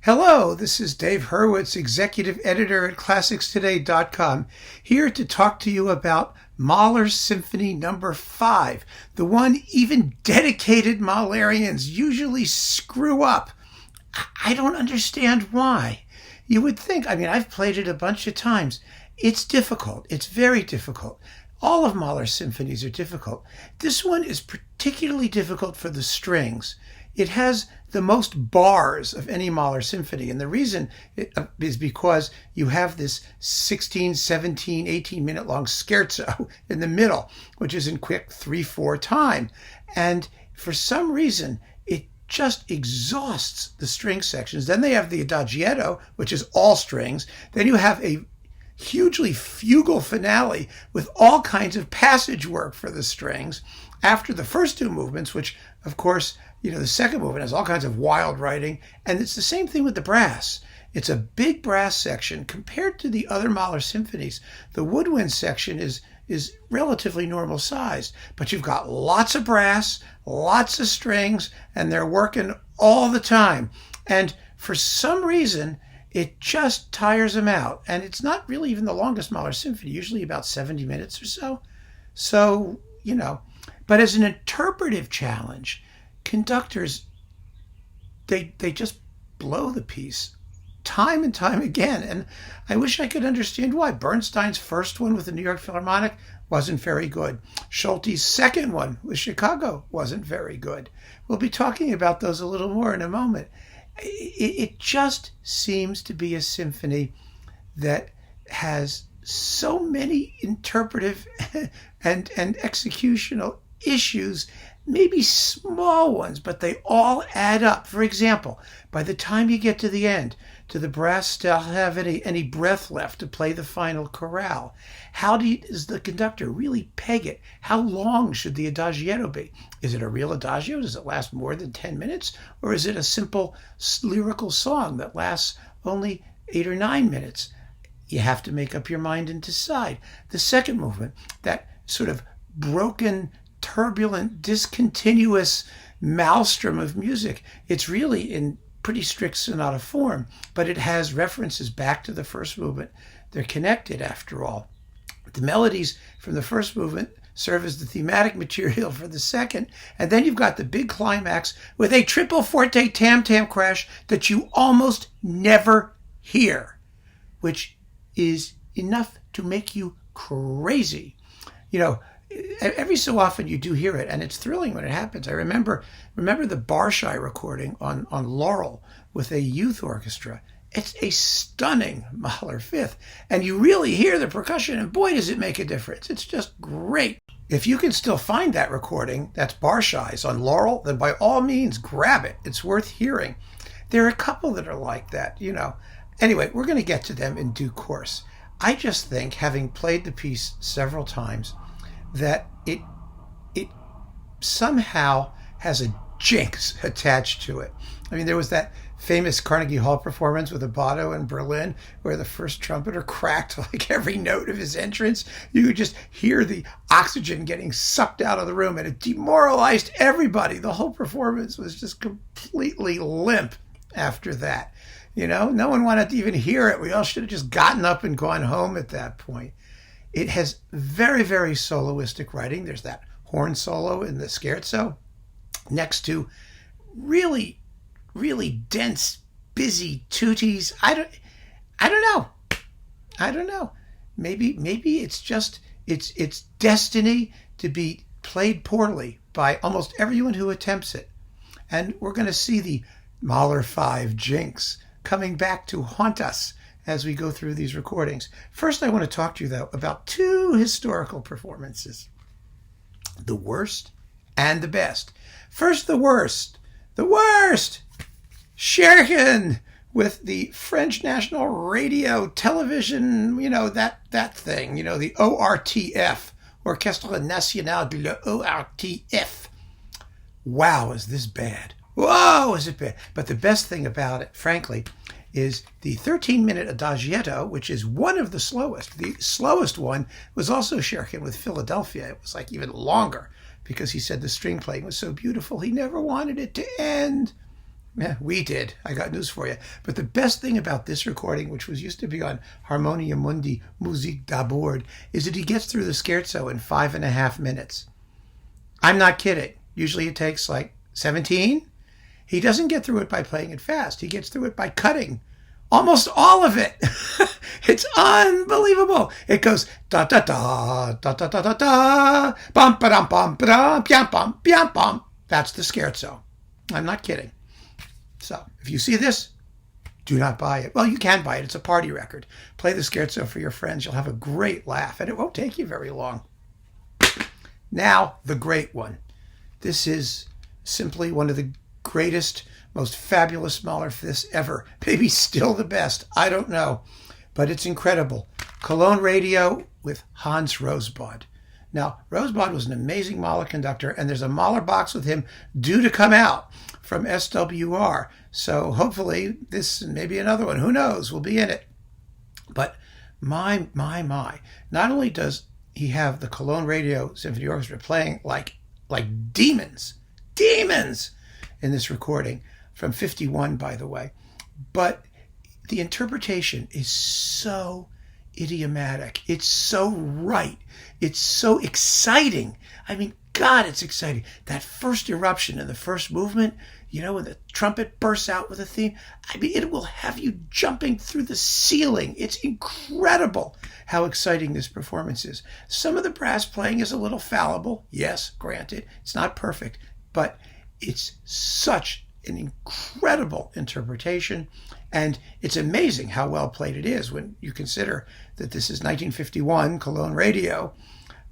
Hello, this is Dave Hurwitz, executive editor at ClassicsToday.com, here to talk to you about Mahler's Symphony No. 5, the one even dedicated Mahlerians usually screw up. I don't understand why. You would think, I've played it a bunch of times. It's difficult. It's very difficult. All of Mahler's symphonies are difficult. This one is particularly difficult for the strings. It has the most bars of any Mahler symphony, and the reason is because you have this 16, 17, 18-minute long scherzo in the middle, which is in quick 3/4 time. And for some reason, it just exhausts the string sections. Then they have the adagietto, which is all strings. Then you have a hugely fugal finale with all kinds of passage work for the strings after the first two movements, which, of course, the second movement has all kinds of wild writing. And it's the same thing with the brass. It's a big brass section compared to the other Mahler symphonies. The woodwind section is relatively normal sized, but you've got lots of brass, lots of strings, and they're working all the time. And for some reason, it just tires them out. And it's not really even the longest Mahler symphony, usually about 70 minutes or so. So, but as an interpretive challenge, conductors, they just blow the piece time and time again. And I wish I could understand why. Bernstein's first one with the New York Philharmonic wasn't very good. Solti's second one with Chicago wasn't very good. We'll be talking about those a little more in a moment. It just seems to be a symphony that has so many interpretive and executional issues, maybe small ones, but they all add up. For example, by the time you get to the end, do the brass still have any breath left to play the final chorale? How does the conductor really peg it? How long should the adagietto be? Is it a real adagio? Does it last more than 10 minutes? Or is it a simple lyrical song that lasts only 8 or 9 minutes? You have to make up your mind and decide. The second movement, that sort of broken, turbulent, discontinuous maelstrom of music, it's really in pretty strict sonata form, but it has references back to the first movement. They're connected after all. The melodies from the first movement serve as the thematic material for the second, and then you've got the big climax with a triple forte tam-tam crash that you almost never hear, which is enough to make you crazy. Every so often you do hear it, and it's thrilling when it happens. I remember the Barbirolli recording on Laurel with a youth orchestra. It's a stunning Mahler fifth, and you really hear the percussion, and boy, does it make a difference. It's just great. If you can still find that recording, that's Barbirolli's on Laurel, then by all means, grab it. It's worth hearing. There are a couple that are like that, Anyway, we're going to get to them in due course. I just think, having played the piece several times, that it somehow has a jinx attached to it. There was that famous Carnegie Hall performance with Abbado in Berlin where the first trumpeter cracked like every note of his entrance. You could just hear the oxygen getting sucked out of the room, and it demoralized everybody. The whole performance was just completely limp after that. No one wanted to even hear it. We all should have just gotten up and gone home at that point. It has very, very soloistic writing. There's that horn solo in the scherzo next to really, really dense, busy tutis. I don't know. Maybe it's just it's destiny to be played poorly by almost everyone who attempts it. And we're going to see the Mahler 5 jinx coming back to haunt us as we go through these recordings. First, I want to talk to you, though, about two historical performances, the worst and the best. First, the worst. The worst! Scherchen with the French National Radio Television, that thing, the ORTF, Orchestre Nationale de l'ORTF. Wow, is this bad. Whoa, is it bad. But the best thing about it, frankly, is the 13-minute adagietto, which is one of the slowest. The slowest one was also Scherchen with Philadelphia. It was like even longer because he said the string playing was so beautiful he never wanted it to end. Yeah, we did. I got news for you. But the best thing about this recording, which was used to be on Harmonia Mundi Musik d'Abord, is that he gets through the scherzo in 5.5 minutes. I'm not kidding. Usually it takes like 17. He doesn't get through it by playing it fast. He gets through it by cutting almost all of it. It's unbelievable. It goes da da da da da da da da bum ba dum bum ba dum piam bum. That's the scherzo. I'm not kidding. So if you see this, do not buy it. Well, you can buy it. It's a party record. Play the scherzo for your friends. You'll have a great laugh, and it won't take you very long. Now, the great one. This is simply one of the greatest, most fabulous Mahler fifths ever. Maybe still the best. I don't know. But it's incredible. Cologne Radio with Hans Rosbaud. Now, Rosbaud was an amazing Mahler conductor, and there's a Mahler box with him due to come out from SWR. So hopefully this and maybe another one, who knows, will be in it. But my. Not only does he have the Cologne Radio Symphony Orchestra playing like demons in this recording from 51, by the way, but the interpretation is so idiomatic. It's so right. It's so exciting. I mean, God, it's exciting. That first eruption in the first movement, when the trumpet bursts out with a theme, I mean, it will have you jumping through the ceiling. It's incredible how exciting this performance is. Some of the brass playing is a little fallible. Yes, granted. It's not perfect, but it's such an incredible interpretation. And it's amazing how well played it is when you consider that this is 1951 Cologne Radio.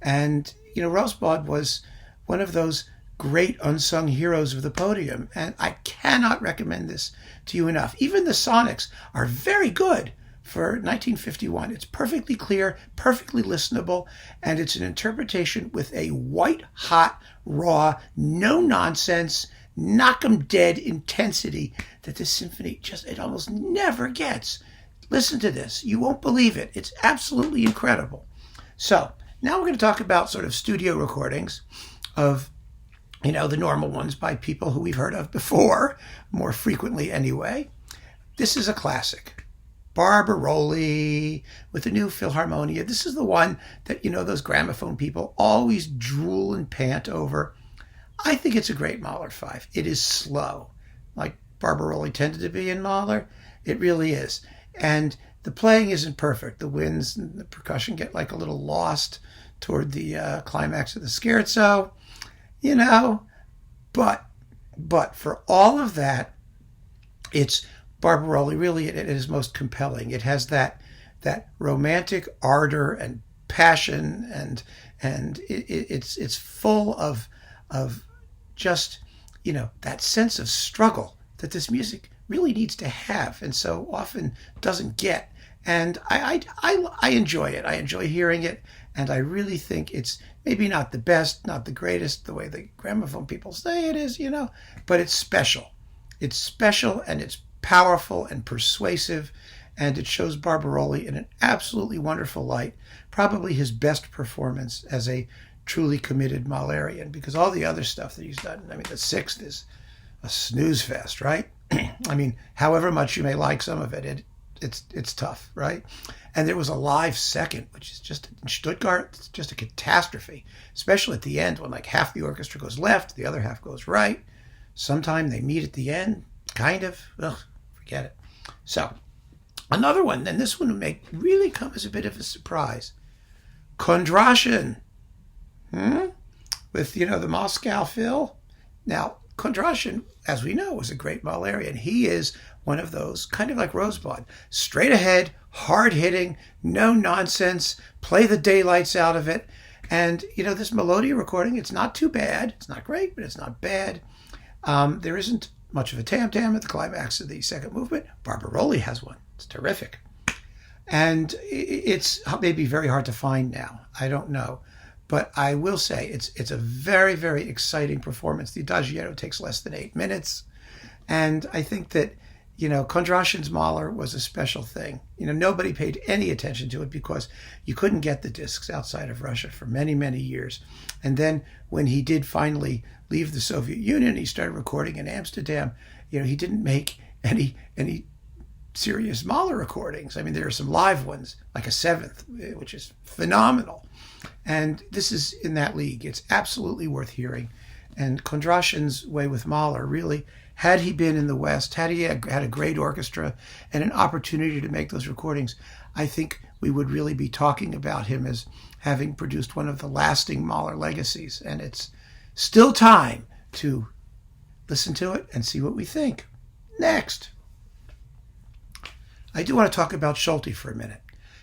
And, Rosbaud was one of those great unsung heroes of the podium. And I cannot recommend this to you enough. Even the sonics are very good for 1951. It's perfectly clear, perfectly listenable, and it's an interpretation with a white-hot, raw, no-nonsense, knock 'em dead intensity that this symphony it almost never gets. Listen to this. You won't believe it. It's absolutely incredible. So now we're going to talk about sort of studio recordings of, the normal ones by people who we've heard of before, more frequently anyway. This is a classic. Barbirolli with the new Philharmonia. This is the one that, those gramophone people always drool and pant over. I think it's a great Mahler 5. It is slow, like Barbirolli tended to be in Mahler. It really is. And the playing isn't perfect. The winds and the percussion get like a little lost toward the climax of the scherzo, But for all of that, it's Barbirolli really at its most compelling. It has that romantic ardor and passion, and it's full of just that sense of struggle that this music really needs to have, and so often doesn't get. And I enjoy it. I enjoy hearing it, and I really think it's maybe not the best, not the greatest, the way the gramophone people say it is, but it's special. It's special, and it's powerful and persuasive, and it shows Barbirolli in an absolutely wonderful light, probably his best performance as a truly committed Mahlerian, because all the other stuff that he's done, the sixth is a snooze fest, right? However much you may like some of it, it's tough, right? And there was a live second, which is just in Stuttgart, it's just a catastrophe, especially at the end when like half the orchestra goes left, the other half goes right. Sometime they meet at the end, kind of. Forget it. So another one, and this one would really come as a bit of a surprise. Contraction. With, the Moscow Phil. Now, Contraction, as we know, was a great Mahlerian. He is one of those, kind of like Rosbaud, straight ahead, hard-hitting, no nonsense, play the daylights out of it. And, this Melodia recording, it's not too bad. It's not great, but it's not bad. There isn't much of a tam-tam at the climax of the second movement. Barbirolli has one. It's terrific. And it's maybe very hard to find now. I don't know. But I will say it's a very, very exciting performance. The Adagietto takes less than 8 minutes. And I think that, Kondrashin's Mahler was a special thing. Nobody paid any attention to it because you couldn't get the discs outside of Russia for many, many years. And then when he did finally leave the Soviet Union, he started recording in Amsterdam. he didn't make any serious Mahler recordings. I mean, there are some live ones, like a seventh, which is phenomenal. And this is in that league. It's absolutely worth hearing. And Kondrashin's way with Mahler, really, had he been in the West, had he had a great orchestra and an opportunity to make those recordings, I think we would really be talking about him as having produced one of the lasting Mahler legacies. And it's still time to listen to it and see what we think. Next, I do want to talk about Solti for a minute.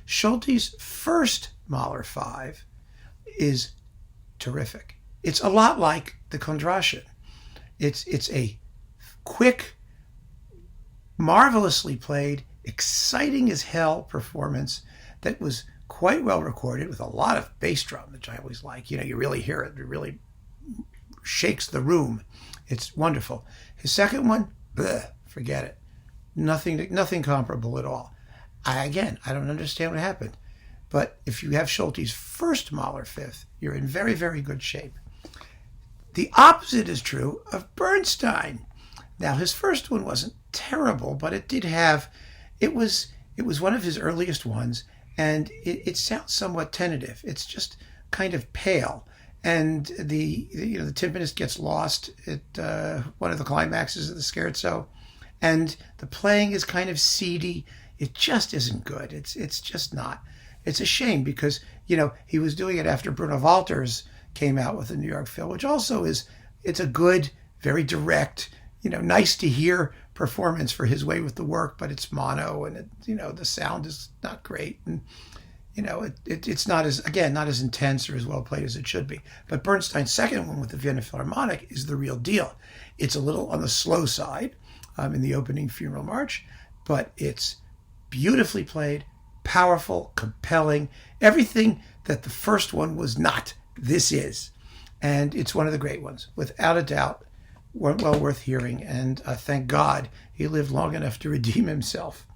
Solti's first Mahler 5 is terrific. It's a lot like the Contraction. It's a quick, marvelously played, exciting as hell performance that was quite well recorded with a lot of bass drum, which I always like. You really hear it. It really shakes the room. It's wonderful. His second one, forget it. Nothing comparable at all. I don't understand what happened. But if you have Solti's first Mahler fifth, you're in very, very good shape. The opposite is true of Bernstein. Now, his first one wasn't terrible, but it was one of his earliest ones, and it sounds somewhat tentative. It's just kind of pale. And the timpanist gets lost at one of the climaxes of the scherzo, and the playing is kind of seedy. It just isn't good. It's just not. It's a shame because he was doing it after Bruno Walters came out with the New York Phil, which also it's a good, very direct, nice to hear performance for his way with the work, but it's mono and the sound is not great, and it's not as intense or as well played as it should be. But Bernstein's second one with the Vienna Philharmonic is the real deal. It's a little on the slow side in the opening funeral march, but it's beautifully played, powerful, compelling, everything that the first one was not. This is. And it's one of the great ones, without a doubt, well worth hearing. And thank God he lived long enough to redeem himself.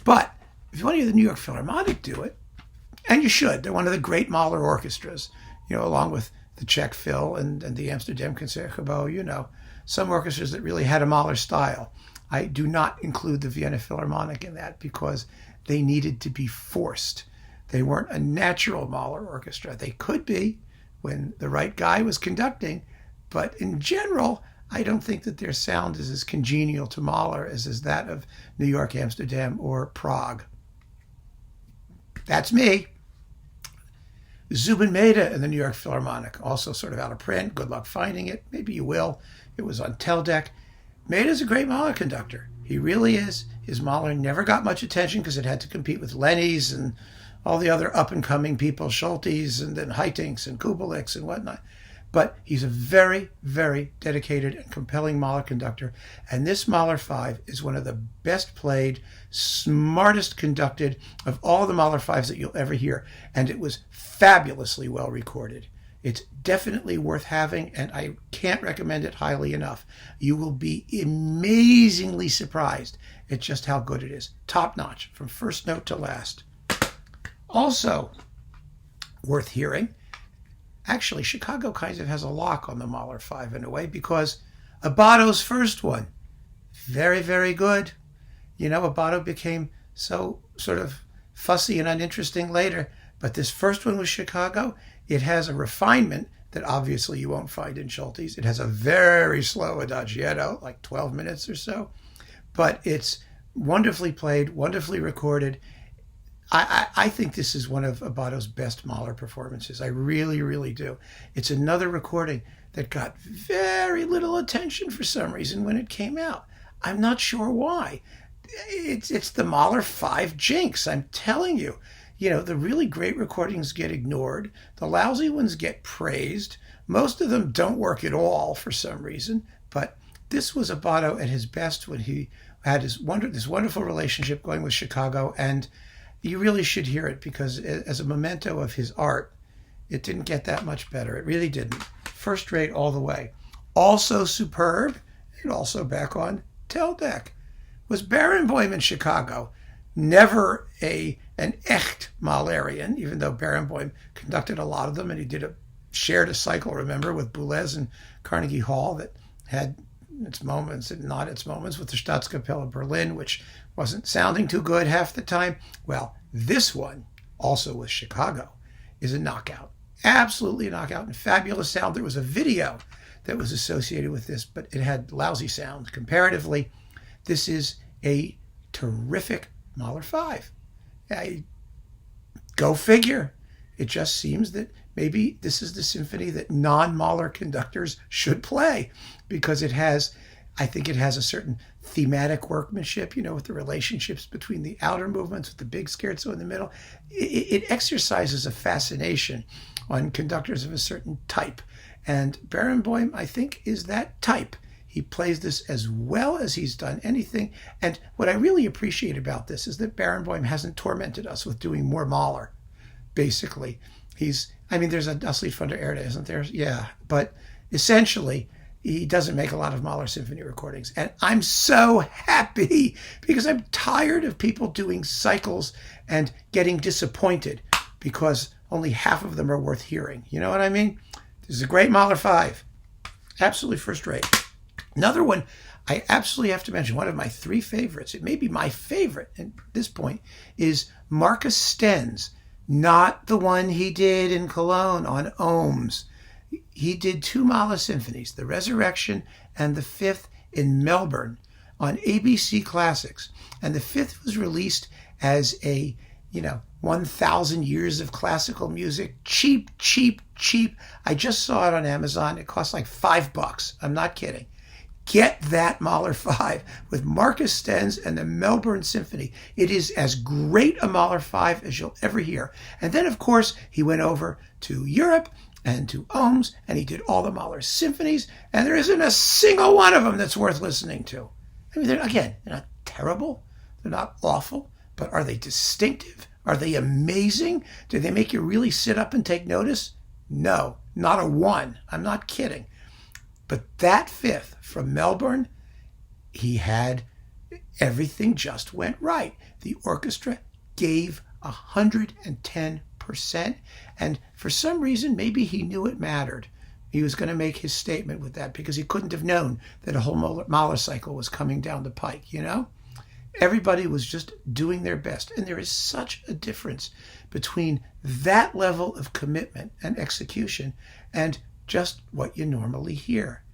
But if you want to hear the New York Philharmonic do it, and you should, they're one of the great Mahler orchestras, along with the Czech Phil and the Amsterdam Concertgebouw, some orchestras that really had a Mahler style. I do not include the Vienna Philharmonic in that because they needed to be forced. They weren't a natural Mahler orchestra. They could be when the right guy was conducting, but in general, I don't think that their sound is as congenial to Mahler as is that of New York, Amsterdam, or Prague. That's me. Zubin Mehta in the New York Philharmonic, also sort of out of print. Good luck finding it. Maybe you will. It was on Teldec. Mehta's a great Mahler conductor. He really is. His Mahler never got much attention because it had to compete with Lenny's and all the other up-and-coming people, Solti's and then Haitinks and Kubelik's and whatnot. But he's a very, very dedicated and compelling Mahler conductor. And this Mahler 5 is one of the best played, smartest conducted of all the Mahler 5s that you'll ever hear. And it was fabulously well recorded. It's definitely worth having, and I can't recommend it highly enough. You will be amazingly surprised at just how good it is. Top notch, from first note to last. Also worth hearing, actually, Chicago kind of has a lock on the Mahler 5 in a way, because Abbado's first one, very, very good. Abbado became so sort of fussy and uninteresting later, but this first one with Chicago, it has a refinement that obviously you won't find in Solti's. It has a very slow adagietto, like 12 minutes or so, but it's wonderfully played, wonderfully recorded. I think this is one of Abbado's best Mahler performances. I really, really do. It's another recording that got very little attention for some reason when it came out. I'm not sure why. It's the Mahler 5 jinx, I'm telling you. The really great recordings get ignored. The lousy ones get praised. Most of them don't work at all for some reason. But this was Abbado at his best when he had this wonderful relationship going with Chicago. And you really should hear it because as a memento of his art, it didn't get that much better. It really didn't. First rate all the way. Also superb, and also back on Teldec, was Barenboim in Chicago. Never an echt Mahlerian, even though Barenboim conducted a lot of them, and he shared a cycle, remember, with Boulez and Carnegie Hall that had its moments and not its moments, with the Staatskapelle Berlin, which wasn't sounding too good half the time. Well, this one, also with Chicago, is a knockout. Absolutely a knockout and fabulous sound. There was a video that was associated with this, but it had lousy sound comparatively. This is a terrific Mahler 5. Go figure. It just seems that maybe this is the symphony that non-Mahler conductors should play, because I think it has a certain thematic workmanship, with the relationships between the outer movements, with the big scherzo in the middle. It exercises a fascination on conductors of a certain type. And Barenboim, I think, is that type. He plays this as well as he's done anything. And what I really appreciate about this is that Barenboim hasn't tormented us with doing more Mahler, basically. There's a Das Lied von der Erde, isn't there? Yeah. But essentially, he doesn't make a lot of Mahler symphony recordings. And I'm so happy, because I'm tired of people doing cycles and getting disappointed because only half of them are worth hearing. You know what I mean? This is a great Mahler 5. Absolutely first rate. Another one I absolutely have to mention, one of my 3 favorites, it may be my favorite at this point, is Marcus Sten's, not the one he did in Cologne on Ohms. He did 2 Mahler symphonies, The Resurrection and the 5th in Melbourne on ABC Classics. And the 5th was released as a, 1,000 years of classical music. Cheap. I just saw it on Amazon. It cost like $5. I'm not kidding. Get that Mahler 5 with Marcus Sten's and the Melbourne Symphony. It is as great a Mahler 5 as you'll ever hear. And then, of course, he went over to Europe and to Ohms, and he did all the Mahler symphonies, and there isn't a single one of them that's worth listening to. They're not terrible. They're not awful. But are they distinctive? Are they amazing? Do they make you really sit up and take notice? No, not a one. I'm not kidding. But that 5th from Melbourne, he had everything just went right. The orchestra gave 110%. And for some reason, maybe he knew it mattered. He was going to make his statement with that, because he couldn't have known that a whole Mahler cycle was coming down the pike, Everybody was just doing their best. And there is such a difference between that level of commitment and execution and just what you normally hear.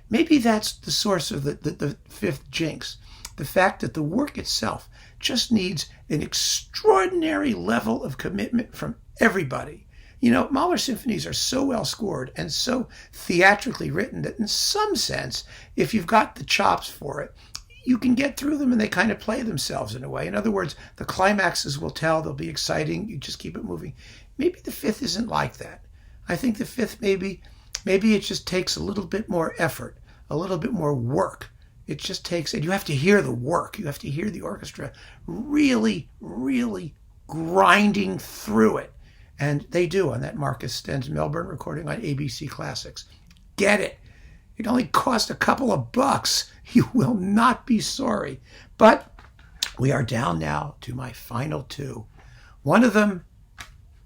Maybe that's the source of the 5th jinx. The fact that the work itself just needs an extraordinary level of commitment from everybody. Mahler symphonies are so well scored and so theatrically written that in some sense, if you've got the chops for it, you can get through them and they kind of play themselves in a way. In other words, the climaxes will tell, they'll be exciting, you just keep it moving. Maybe the 5th isn't like that. I think the 5th maybe it just takes a little bit more effort, a little bit more work. It just takes, and you have to hear the work. You have to hear the orchestra really, really grinding through it. And they do on that Marcus Sten's Melbourne recording on ABC Classics. Get it. It only cost a couple of bucks. You will not be sorry. But we are down now to my final 2. One of them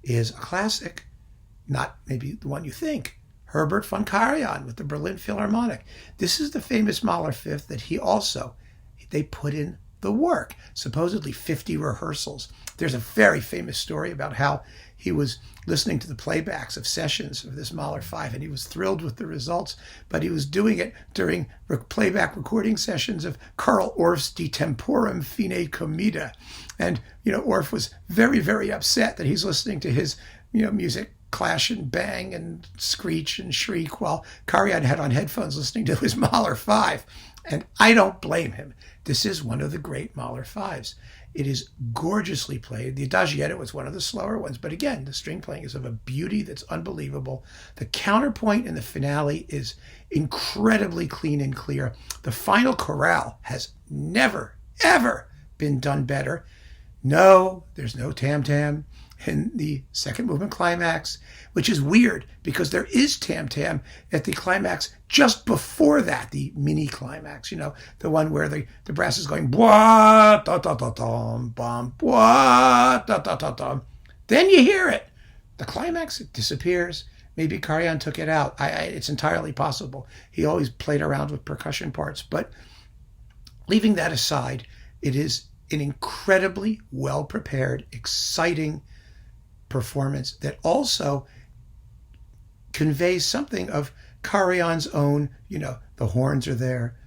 is a classic, not maybe the one you think. Herbert von Karajan with the Berlin Philharmonic. This is the famous Mahler 5th that they put in the work, supposedly 50 rehearsals. There's a very famous story about how he was listening to the playbacks of sessions of this Mahler 5, and he was thrilled with the results, but he was doing it during playback recording sessions of Karl Orff's De Temporum Fine Comida. And, Orff was very, very upset that he's listening to his, music clash and bang and screech and shriek while Karajan had on headphones listening to his Mahler 5. And I don't blame him. This is one of the great Mahler 5s. It is gorgeously played. The Adagietto was one of the slower ones, but again, the string playing is of a beauty that's unbelievable. The counterpoint in the finale is incredibly clean and clear. The final chorale has never, ever been done better. No, there's no tam-tam in the second movement climax, which is weird because there is tam-tam at the climax just before that, the mini climax, the one where the brass is going blah, da, da, da, dum, bum, blah, da, da, da, dum. Then you hear it. The climax, it disappears. Maybe Karajan took it out. It's entirely possible. He always played around with percussion parts. But leaving that aside, it is an incredibly well-prepared, exciting performance that also conveys something of Karajan's own, the horns are there,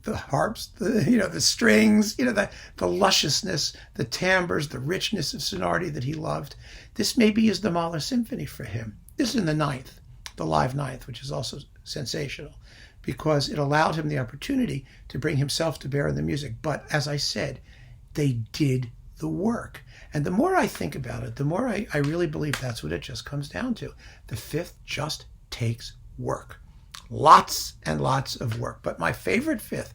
the harps, the strings, the lusciousness, the timbres, the richness of sonority that he loved. This maybe is the Mahler Symphony for him. This is in the ninth, the live ninth, which is also sensational because it allowed him the opportunity to bring himself to bear in the music. But as I said, they did the work. And the more I think about it, the more I really believe that's what it just comes down to. The fifth just takes work. Lots and lots of work. But my favorite fifth,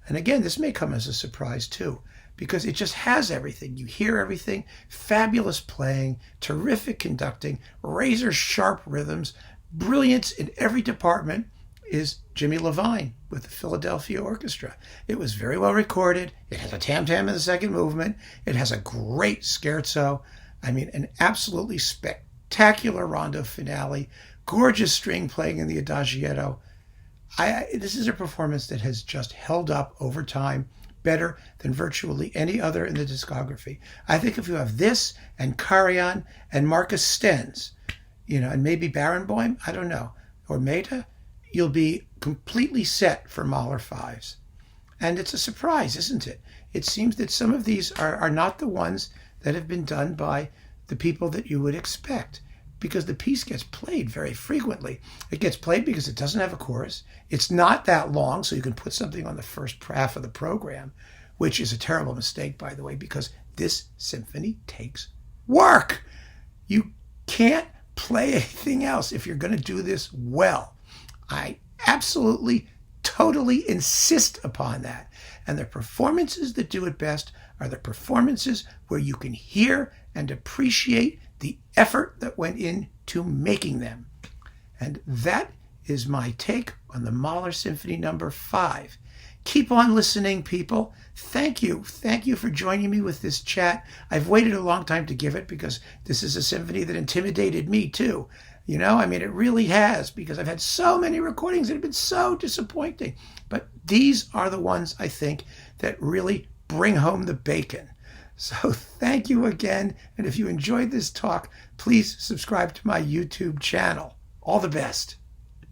and again, this may come as a surprise too, because it just has everything. You hear everything, fabulous playing, terrific conducting, razor sharp rhythms, brilliance in every department, is Jimmy Levine with the Philadelphia Orchestra. It was very well recorded. It has a tam-tam in the second movement. It has a great scherzo. An absolutely spectacular rondo finale, gorgeous string playing in the Adagietto. This is a performance that has just held up over time better than virtually any other in the discography. I think if you have this and Karajan and Marcus Stenz, and maybe Barenboim, I don't know, or Mehta, you'll be completely set for Mahler fives. And it's a surprise, isn't it? It seems that some of these are not the ones that have been done by the people that you would expect, because the piece gets played very frequently. It gets played because it doesn't have a chorus. It's not that long, so you can put something on the first half of the program, which is a terrible mistake, by the way, because this symphony takes work. You can't play anything else if you're going to do this well. I absolutely, totally insist upon that. And the performances that do it best are the performances where you can hear and appreciate the effort that went into making them. And that is my take on the Mahler Symphony No. 5. Keep on listening, people. Thank you. Thank you for joining me with this chat. I've waited a long time to give it because this is a symphony that intimidated me too. It really has, because I've had so many recordings that have been so disappointing. But these are the ones, I think, that really bring home the bacon. So thank you again. And if you enjoyed this talk, please subscribe to my YouTube channel. All the best.